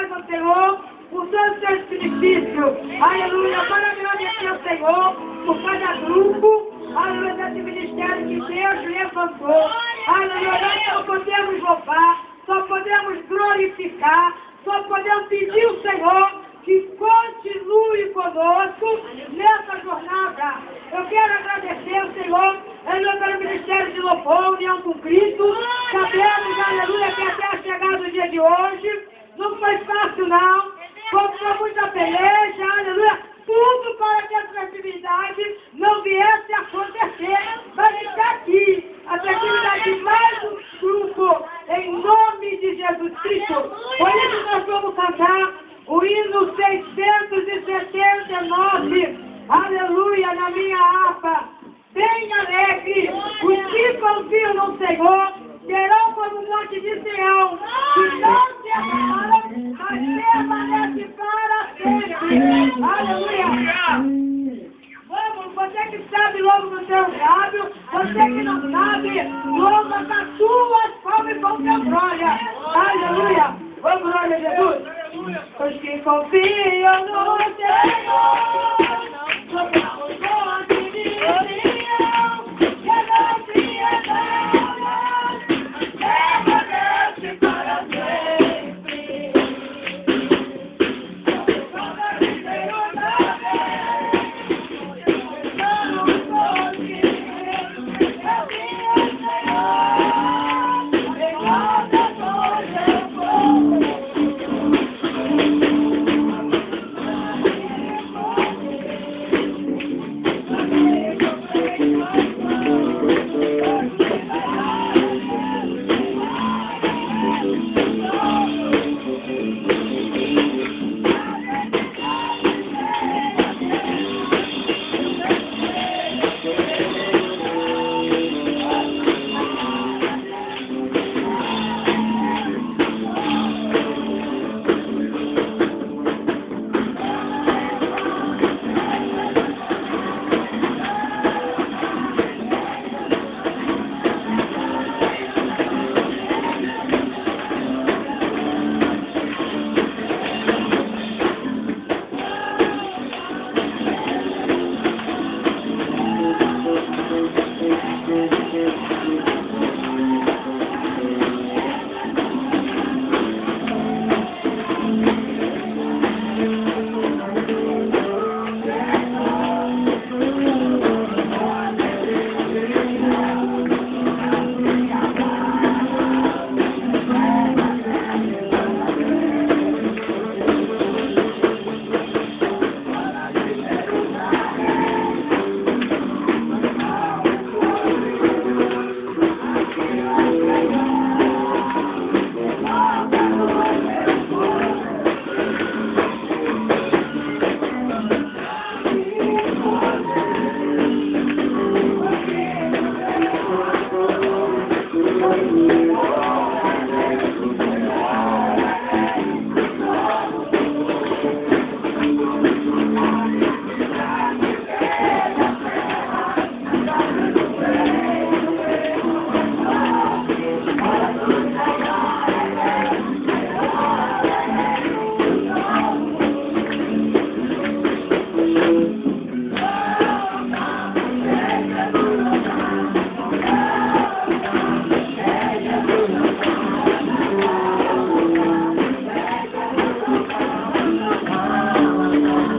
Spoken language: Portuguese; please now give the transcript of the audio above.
mais ao Senhor por todo o seu sacrifício. Aleluia. Para agradecer ao Senhor por cada grupo. Aleluia, desse ministério que Deus levantou. Aleluia, nós só podemos louvar, só podemos glorificar, só podemos pedir ao Senhor que continue conosco nessa jornada. Eu quero agradecer ao Senhor, aleluia, pelo ministério de louvor, união com Cristo. Sabemos, aleluia, que até a chegada do dia de hoje não foi fácil não, foi muita peleja, aleluia. Tudo para que essa atividade não viesse a acontecer, mas está aqui, a atividade de mais um grupo, em nome de Jesus Cristo. Por isso nós vamos cantar o hino 679, aleluia, na minha harpa, bem alegre, os que confiam no Senhor, serão como o monte de Sião, que não se abala, mas permanece para sempre. Aleluia. Vamos, você que sabe, louva no seu lábio, você que não sabe, louva nas suas palmas e com teu glória. Aleluia. Vamos, glória a Jesus. Os que confiam no Senhor.